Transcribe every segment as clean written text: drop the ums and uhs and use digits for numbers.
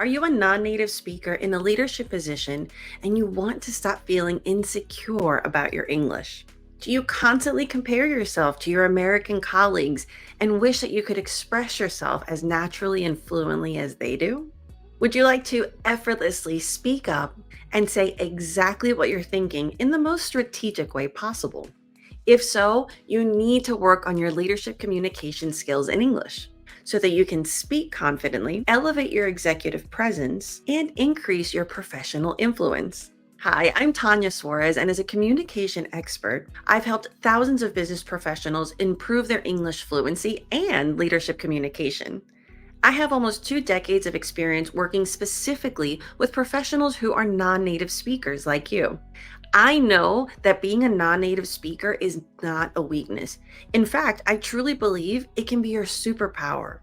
Are you a non-native speaker in a leadership position and you want to stop feeling insecure about your English? Do you constantly compare yourself to your American colleagues and wish that you could express yourself as naturally and fluently as they do? Would you like to effortlessly speak up and say exactly what you're thinking in the most strategic way possible? If so, you need to work on your leadership communication skills in English so that you can speak confidently, elevate your executive presence, and increase your professional influence. Hi, I'm Tanya Suarez, and as a communication expert, I've helped thousands of business professionals improve their English fluency and leadership communication. I have almost 2 decades of experience working specifically with professionals who are non native speakers like you. I know that being a non native speaker is not a weakness. In fact, I truly believe it can be your superpower.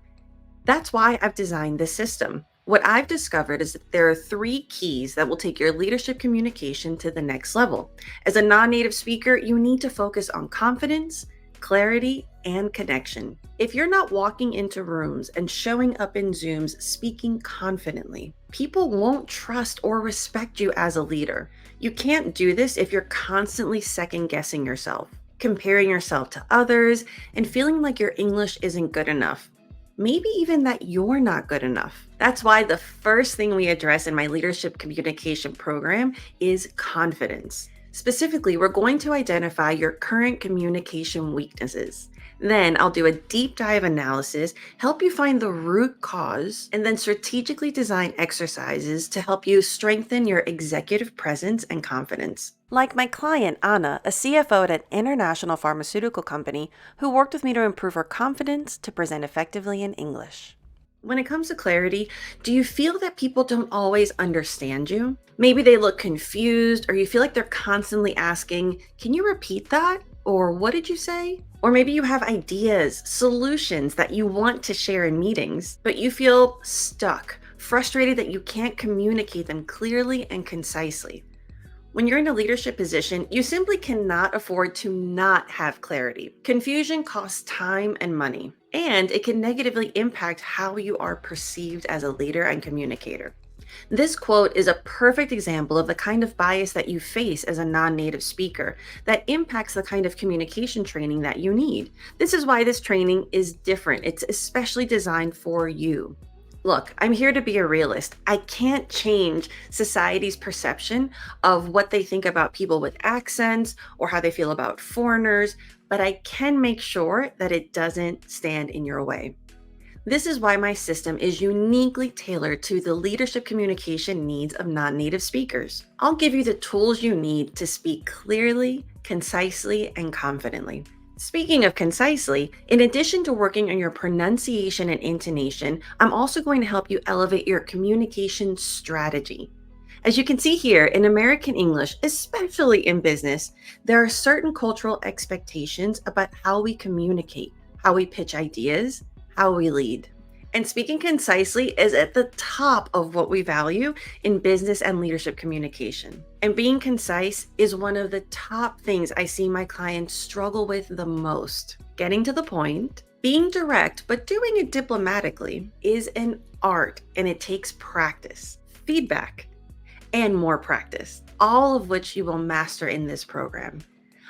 That's why I've designed this system. What I've discovered is that there are 3 keys that will take your leadership communication to the next level. As a non native speaker, you need to focus on confidence, clarity, and connection. If you're not walking into rooms and showing up in Zooms speaking confidently, people won't trust or respect you as a leader. You can't do this if you're constantly second guessing yourself, comparing yourself to others, and feeling like your English isn't good enough. Maybe even that you're not good enough. That's why the first thing we address in my leadership communication program is confidence. Specifically, we're going to identify your current communication weaknesses. Then I'll do a deep dive analysis, help you find the root cause, and then strategically design exercises to help you strengthen your executive presence and confidence. Like my client, Anna, a CFO at an international pharmaceutical company who worked with me to improve her confidence to present effectively in English. When it comes to clarity, do you feel that people don't always understand you? Maybe they look confused, or you feel like they're constantly asking, "Can you repeat that?" Or "What did you say?" Or maybe you have ideas, solutions that you want to share in meetings, but you feel stuck, frustrated that you can't communicate them clearly and concisely. When you're in a leadership position, you simply cannot afford to not have clarity. Confusion costs time and money, and it can negatively impact how you are perceived as a leader and communicator. This quote is a perfect example of the kind of bias that you face as a non native speaker that impacts the kind of communication training that you need. This is why this training is different. It's especially designed for you. Look, I'm here to be a realist. I can't change society's perception of what they think about people with accents or how they feel about foreigners, but I can make sure that it doesn't stand in your way. This is why my system is uniquely tailored to the leadership communication needs of non native speakers. I'll give you the tools you need to speak clearly, concisely, and confidently. Speaking of concisely, in addition to working on your pronunciation and intonation, I'm also going to help you elevate your communication strategy. As you can see here, in American English, especially in business, there are certain cultural expectations about how we communicate, how we pitch ideas, how we lead. And speaking concisely is at the top of what we value in business and leadership communication. And being concise is one of the top things I see my clients struggle with the most. Getting to the point, being direct, but doing it diplomatically is an art, and it takes practice, feedback, and more practice, all of which you will master in this program.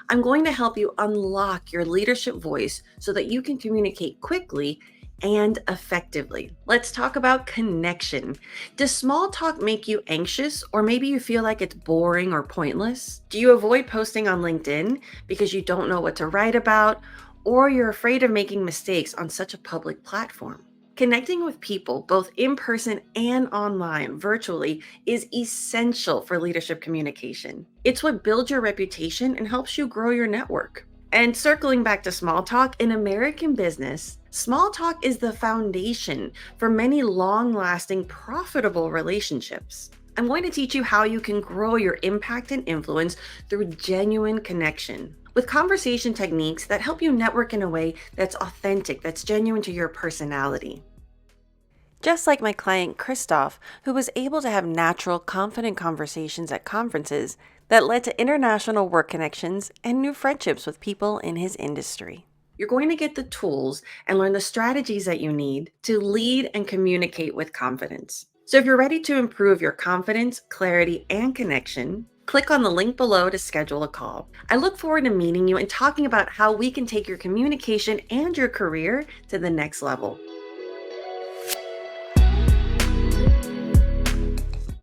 I'm going to help you unlock your leadership voice so that you can communicate quickly and effectively. Let's talk about connection. Does small talk make you anxious, or maybe you feel like it's boring or pointless? Do you avoid posting on LinkedIn because you don't know what to write about, or you're afraid of making mistakes on such a public platform? Connecting with people, both in person and online, virtually, is essential for leadership communication. It's what builds your reputation and helps you grow your network. And circling back to small talk, in American business, small talk is the foundation for many long-lasting, profitable relationships. I'm going to teach you how you can grow your impact and influence through genuine connection, with conversation techniques that help you network in a way that's authentic, that's genuine to your personality. Just like my client Christoph, who was able to have natural, confident conversations at conferences that led to international work connections and new friendships with people in his industry. You're going to get the tools and learn the strategies that you need to lead and communicate with confidence. So if you're ready to improve your confidence, clarity, and connection, click on the link below to schedule a call. I look forward to meeting you and talking about how we can take your communication and your career to the next level.